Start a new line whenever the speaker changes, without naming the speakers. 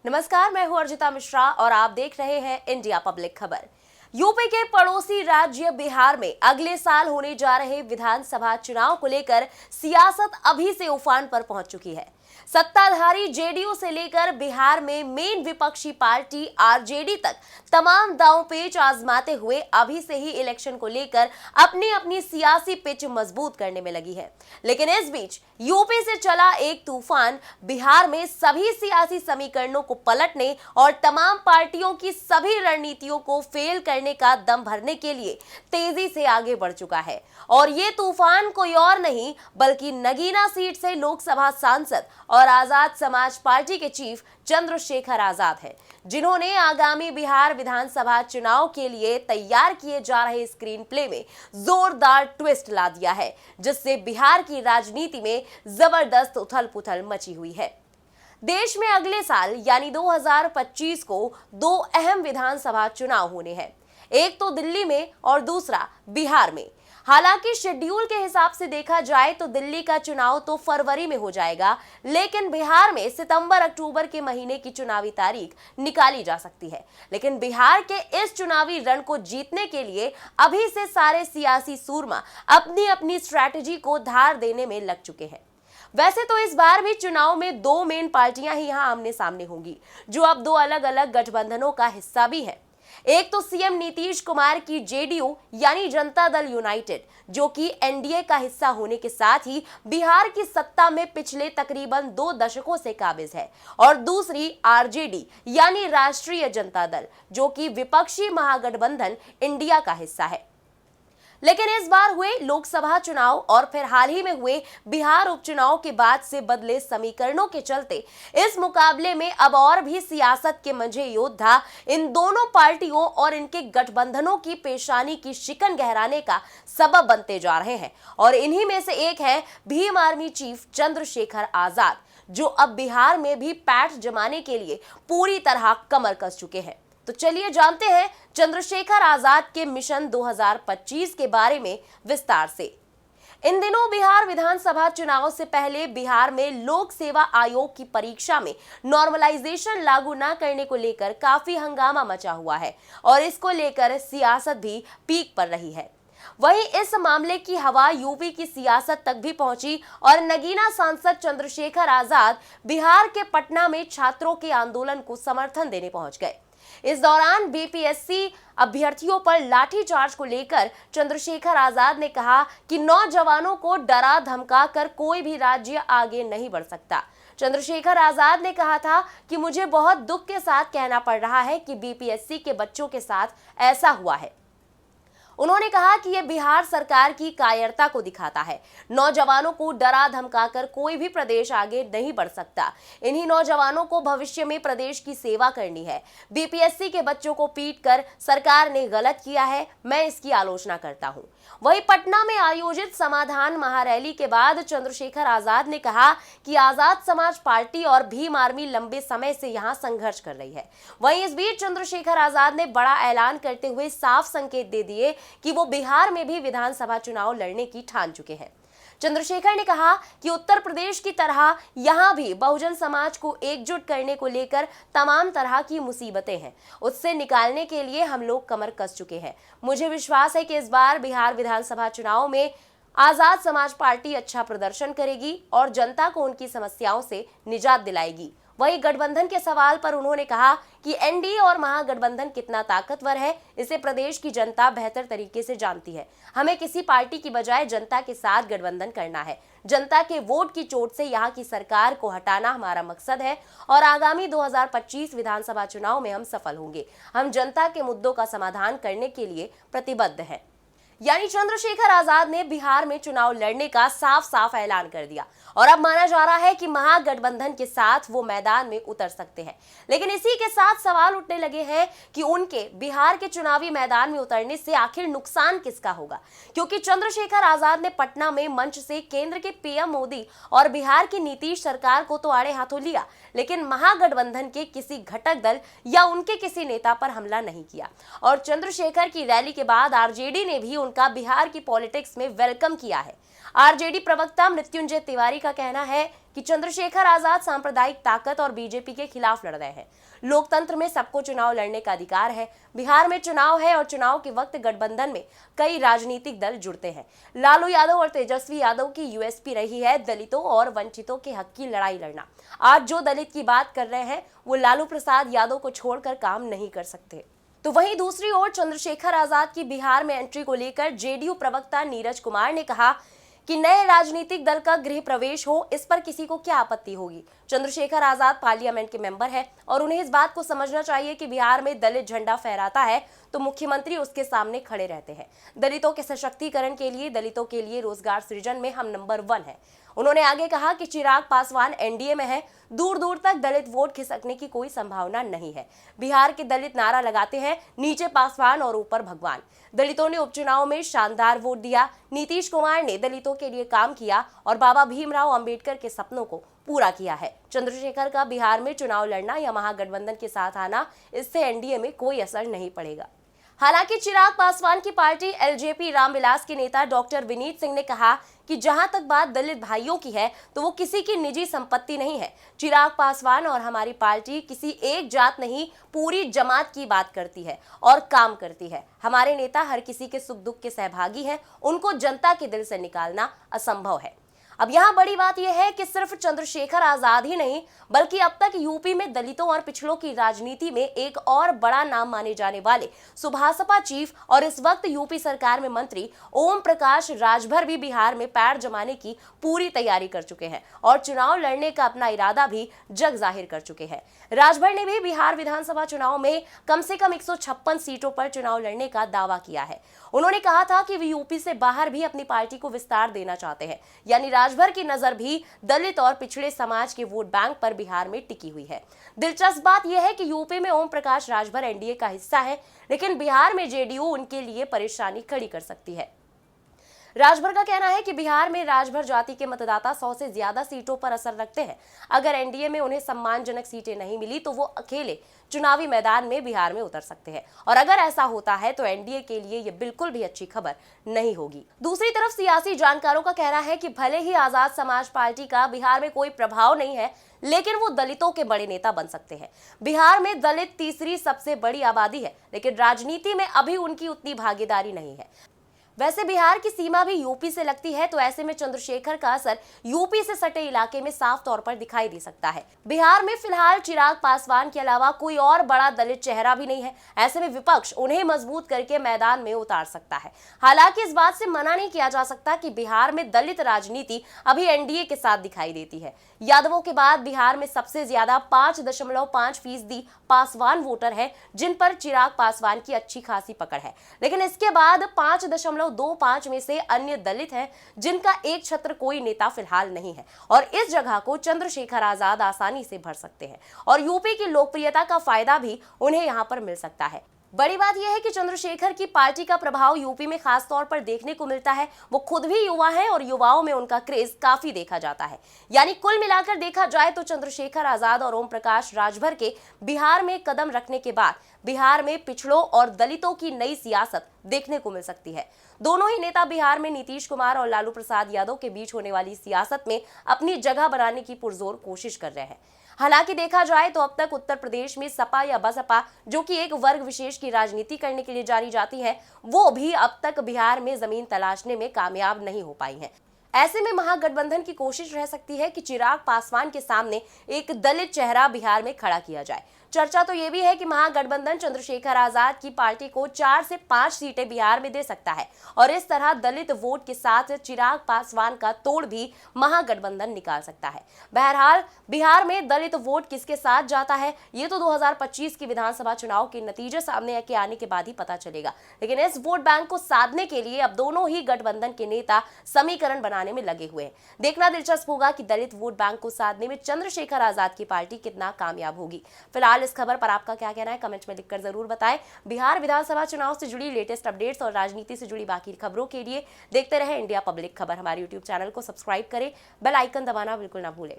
नमस्कार, मैं हूं अर्जिता मिश्रा और आप देख रहे हैं इंडिया पब्लिक खबर। यूपी के पड़ोसी राज्य बिहार में अगले साल होने जा रहे विधानसभा चुनाव को लेकर सियासत अभी से उफान पर पहुंच चुकी है। सत्ताधारी जेडीयू से लेकर बिहार में मेन विपक्षी पार्टी आरजेडी तक तमाम दांव-पेच आजमाते हुए अभी से ही इलेक्शन को लेकर अपनी अपनी सियासी पिच मजबूत करने में लगी है। लेकिन इस बीच यूपी से चला एक तूफान बिहार में सभी सियासी समीकरणों को पलटने और तमाम पार्टियों की सभी रणनीतियों को फेल करने का दम भरने के लिए तेजी से आगे बढ़ चुका है। और ये तूफान कोई और नहीं बल्कि नगीना सीट से लोकसभा सांसद और आजाद समाज पार्टी के चीफ चंद्रशेखर आजाद हैं, जिन्होंने आगामी बिहार विधानसभा चुनाव के लिए तैयार किए जा रहे स्क्रीन प्ले में जोरदार ट्विस्ट ला दिया है, जिससे बिहार की राजनीति में जबरदस्त उथल-पुथल मची हुई है। देश में अगले साल यानी 2025 को दो अहम विधानसभा चुनाव होने हैं, एक तो दिल्ली में और दूसरा बिहार में। हालांकि शेड्यूल के हिसाब से देखा जाए तो दिल्ली का चुनाव तो फरवरी में हो जाएगा, लेकिन बिहार में सितंबर-अक्टूबर के महीने की चुनावी तारीख निकाली जा सकती है। लेकिन बिहार के इस चुनावी रण को जीतने के लिए अभी से सारे सियासी सूरमा अपनी अपनी स्ट्रैटेजी को धार देने में लग चुके हैं। वैसे तो इस बार भी चुनाव में दो मेन पार्टियां ही यहां आमने सामने होंगी, जो अब दो अलग अलग गठबंधनों का हिस्सा भी है। एक तो सीएम नीतीश कुमार की जेडीयू यानी जनता दल यूनाइटेड, जो कि एनडीए का हिस्सा होने के साथ ही बिहार की सत्ता में पिछले तकरीबन 2 दशकों से काबिज है, और दूसरी आरजेडी यानी राष्ट्रीय जनता दल, जो कि विपक्षी महागठबंधन इंडिया का हिस्सा है। लेकिन इस बार हुए लोकसभा चुनाव और फिर हाल ही में हुए बिहार उपचुनाव के बाद से बदले समीकरणों के चलते इस मुकाबले में अब और भी सियासत के मंझे योद्धा इन दोनों पार्टियों और इनके गठबंधनों की पेशानी की शिकन गहराने का सबब बनते जा रहे हैं। और इन्हीं में से एक है भीम आर्मी चीफ चंद्रशेखर आजाद, जो अब बिहार में भी पैठ जमाने के लिए पूरी तरह कमर कस चुके हैं। तो चलिए जानते हैं चंद्रशेखर आजाद के मिशन 2025 के बारे में विस्तार से। इन दिनों बिहार विधानसभा चुनाव से पहले बिहार में लोक सेवा आयोग की परीक्षा में नॉर्मलाइजेशन लागू न करने को लेकर काफी हंगामा मचा हुआ है और इसको लेकर सियासत भी पीक पर रही है। वहीं इस मामले की हवा यूपी की सियासत तक भी पहुंची और नगीना सांसद चंद्रशेखर आजाद बिहार के पटना में छात्रों के आंदोलन को समर्थन देने पहुंच गए। इस दौरान बीपीएससी अभ्यर्थियों पर लाठीचार्ज को लेकर चंद्रशेखर आजाद ने कहा कि नौजवानों को डरा धमका कर कोई भी राज्य आगे नहीं बढ़ सकता। चंद्रशेखर आजाद ने कहा था कि मुझे बहुत दुख के साथ कहना पड़ रहा है कि बीपीएससी के बच्चों के साथ ऐसा हुआ है। उन्होंने कहा कि यह बिहार सरकार की कायरता को दिखाता है। नौजवानों को डरा धमकाकर कोई भी प्रदेश आगे नहीं बढ़ सकता। इन्हीं नौजवानों को भविष्य में प्रदेश की सेवा करनी है। बीपीएससी के बच्चों को पीटकर सरकार ने गलत किया है, मैं इसकी आलोचना करता हूं। वहीं पटना में आयोजित समाधान महारैली के बाद चंद्रशेखर आजाद ने कहा कि आजाद समाज पार्टी और भीम आर्मी लंबे समय से यहां संघर्ष कर रही है। वहीं इस बीच चंद्रशेखर आजाद ने बड़ा ऐलान करते हुए साफ संकेत दे दिए कि वो बिहार में भी विधानसभा चुनाव लड़ने की ठान चुके हैं। चंद्रशेखर ने कहा कि उत्तर प्रदेश की तरह यहां भी बहुजन समाज को एकजुट करने को लेकर तमाम तरह की मुसीबतें हैं, उससे निकालने के लिए हम लोग कमर कस चुके हैं। मुझे विश्वास है कि इस बार बिहार विधानसभा चुनाव में आजाद समाज पार्टी अच्छा प्रदर्शन करेगी और जनता को उनकी समस्याओं से निजात दिलाएगी। वहीं गठबंधन के सवाल पर उन्होंने कहा कि एनडीए और महागठबंधन कितना ताकतवर है, इसे प्रदेश की जनता बेहतर तरीके से जानती है। हमें किसी पार्टी की बजाय जनता के साथ गठबंधन करना है। जनता के वोट की चोट से यहाँ की सरकार को हटाना हमारा मकसद है और आगामी 2025 विधानसभा चुनाव में हम सफल होंगे। हम जनता के मुद्दों का समाधान करने के लिए प्रतिबद्ध हैं। यानी चंद्रशेखर आजाद ने बिहार में चुनाव लड़ने का साफ साफ ऐलान कर दिया और अब माना जा रहा है कि महागठबंधन के साथ वो मैदान में उतर सकते हैं। लेकिन इसी के साथ सवाल उठने लगे हैं कि उनके बिहार के चुनावी मैदान में उतरने से आखिर नुकसान किसका होगा, क्योंकि चंद्रशेखर आजाद ने पटना में मंच से केंद्र के पीएम मोदी और बिहार की नीतीश सरकार को तो आड़े हाथों लिया, लेकिन महागठबंधन के किसी घटक दल या उनके किसी नेता पर हमला नहीं किया। और चंद्रशेखर की रैली के बाद आरजेडी ने भी उनका बिहार की पॉलिटिक्स में वेलकम किया है। आरजेडी प्रवक्ता मृत्युंजय तिवारी का कहना है कि चंद्रशेखर आजाद सांप्रदायिक ताकत और बीजेपी के खिलाफ लड़ रहे हैं। लोकतंत्र में सबको चुनाव लड़ने का अधिकार है। बिहार में चुनाव है और चुनाव के वक्त गठबंधन में कई राजनीतिक दल जुड़ते हैं। लालू यादव और तेजस्वी यादव की यूएसपी रही है दलितों और वंचितों के हक की लड़ाई लड़ना। आज जो दलित की बात कर रहे हैं वो लालू प्रसाद यादव को छोड़कर काम नहीं कर सकते। तो वहीं दूसरी ओर चंद्रशेखर आजाद की बिहार में एंट्री को लेकर जेडीयू प्रवक्ता नीरज कुमार ने कहा कि नए राजनीतिक दल का गृह प्रवेश हो, इस पर किसी को क्या आपत्ति होगी। चंद्रशेखर आजाद पार्लियामेंट के मेंबर है और उन्हें इस बात को समझना चाहिए कि बिहार में दलित झंडा फहराता है तो मुख्यमंत्री उसके सामने खड़े रहते हैं। दलितों के सशक्तिकरण के लिए, दलितों के लिए रोजगार सृजन में हम नंबर 1 है। उन्होंने आगे कहा कि चिराग पासवान एनडीए में है, दूर दूर तक दलित वोट खिसकने की कोई संभावना नहीं है। बिहार के दलित नारा लगाते हैं, नीचे पासवान और ऊपर भगवान। दलितों ने उपचुनाव में शानदार वोट दिया। नीतीश कुमार ने दलितों के लिए काम किया और बाबा भीमराव अंबेडकर के सपनों को पूरा किया है। चंद्रशेखर का बिहार में चुनाव लड़ना या महागठबंधन के साथ आना, इससे एनडीए में कोई असर नहीं पड़ेगा। हालांकि चिराग पासवान की पार्टी एलजेपी रामविलास के नेता डॉक्टर विनीत सिंह ने कहा कि जहां तक बात दलित भाइयों की है तो वो किसी की निजी संपत्ति नहीं है। चिराग पासवान और हमारी पार्टी किसी एक जात नहीं, पूरी जमात की बात करती है और काम करती है। हमारे नेता हर किसी के सुख दुख के सहभागी हैं, उनको जनता के दिल से निकालना असंभव है। अब यहाँ बड़ी बात यह है कि सिर्फ चंद्रशेखर आजाद ही नहीं बल्कि अब तक यूपी में दलितों और पिछड़ों की राजनीति में एक और बड़ा नाम माने जाने वाले सुभासपा चीफ और इस वक्त यूपी सरकार में मंत्री ओम प्रकाश राजभर भी बिहार में पैर जमाने की पूरी तैयारी कर चुके हैं और चुनाव लड़ने का अपना इरादा भी जग जाहिर कर चुके हैं। राजभर ने भी बिहार विधानसभा चुनाव में कम से कम 156 सीटों पर चुनाव लड़ने का दावा किया है। उन्होंने कहा था कि वे यूपी से बाहर भी अपनी पार्टी को विस्तार देना चाहते हैं, यानी राजभर की नजर भी दलित और पिछड़े समाज के वोट बैंक पर बिहार में टिकी हुई है। दिलचस्प बात यह है कि यूपी में ओम प्रकाश राजभर एनडीए का हिस्सा है, लेकिन बिहार में जेडीयू उनके लिए परेशानी खड़ी कर सकती है। राजभर का कहना है कि बिहार में राजभर जाति के मतदाता 100 से ज्यादा सीटों पर असर रखते हैं। अगर एनडीए में उन्हें सम्मानजनक सीटें नहीं मिली तो वो अकेले चुनावी मैदान में बिहार में उतर सकते हैं और अगर ऐसा होता है तो एनडीए के लिए ये बिल्कुल भी अच्छी खबर नहीं होगी। दूसरी तरफ सियासी जानकारों का कहना है कि भले ही आजाद समाज पार्टी का बिहार में कोई प्रभाव नहीं है, लेकिन वो दलितों के बड़े नेता बन सकते हैं। बिहार में दलित तीसरी सबसे बड़ी आबादी है, लेकिन राजनीति में अभी उनकी उतनी भागीदारी नहीं है। वैसे बिहार की सीमा भी यूपी से लगती है, तो ऐसे में चंद्रशेखर का असर यूपी से सटे इलाके में साफ तौर पर दिखाई दे सकता है। बिहार में फिलहाल चिराग पासवान के अलावा कोई और बड़ा दलित चेहरा भी नहीं है। ऐसे में विपक्ष उन्हें मजबूत करके मैदान में उतार सकता है। हालांकि इस बात से मना नहीं किया जा सकता कि बिहार में दलित राजनीति अभी एनडीए के साथ दिखाई देती है। यादवों के बाद बिहार में सबसे ज्यादा 5.5% पासवान वोटर है, जिन पर चिराग पासवान की अच्छी खासी पकड़ है, लेकिन इसके बाद 5.25 में से अन्य दलित हैं, जिनका एक छत्र कोई नेता फिलहाल नहीं है और इस जगह को चंद्रशेखर आजाद आसानी से भर सकते हैं और यूपी की लोकप्रियता का फायदा भी उन्हें यहां पर मिल सकता है। बड़ी बात यह है कि चंद्रशेखर की पार्टी का प्रभाव यूपी में खास तौर पर देखने को मिलता है। वो खुद भी युवा हैं और युवाओं में उनका क्रेज काफी देखा जाता है। यानी कुल मिलाकर देखा जाए तो चंद्रशेखर आजाद और ओम प्रकाश राजभर के बिहार में कदम रखने के बाद बिहार में पिछड़ों और दलितों की नई सियासत देखने को मिल सकती है। दोनों ही नेता बिहार में नीतीश कुमार और लालू प्रसाद यादव के बीच होने वाली सियासत में अपनी जगह बनाने की पुरजोर कोशिश कर रहे हैं। हालांकि देखा जाए तो अब तक उत्तर प्रदेश में सपा या बसपा, जो कि एक वर्ग विशेष की राजनीति करने के लिए जानी जाती है, वो भी अब तक बिहार में जमीन तलाशने में कामयाब नहीं हो पाई है। ऐसे में महागठबंधन की कोशिश रह सकती है कि चिराग पासवान के सामने एक दलित चेहरा बिहार में खड़ा किया जाए। चर्चा तो ये भी है कि महागठबंधन चंद्रशेखर आजाद की पार्टी को 4 से 5 सीटें बिहार में दे सकता है और इस तरह दलित वोट के साथ चिराग पासवान का तोड़ भी महागठबंधन निकाल सकता है। बहरहाल बिहार में दलित वोट किसके साथ जाता है, ये तो 2025 की विधानसभा चुनाव के नतीजे सामने के आने के बाद ही पता चलेगा। लेकिन इस वोट बैंक को साधने के लिए अब दोनों ही गठबंधन के नेता समीकरण बनाने में लगे हुए हैं। देखना दिलचस्प होगा कि दलित वोट बैंक को साधने में चंद्रशेखर आजाद की पार्टी कितना कामयाब होगी। फिलहाल इस खबर पर आपका क्या कहना है, कमेंट्स में लिखकर जरूर बताएं। बिहार विधानसभा चुनाव से जुड़ी लेटेस्ट अपडेट्स और राजनीति से जुड़ी बाकी खबरों के लिए देखते रहें इंडिया पब्लिक खबर। हमारे यूट्यूब चैनल को सब्सक्राइब करें, बेल आइकन दबाना बिल्कुल ना भूलें।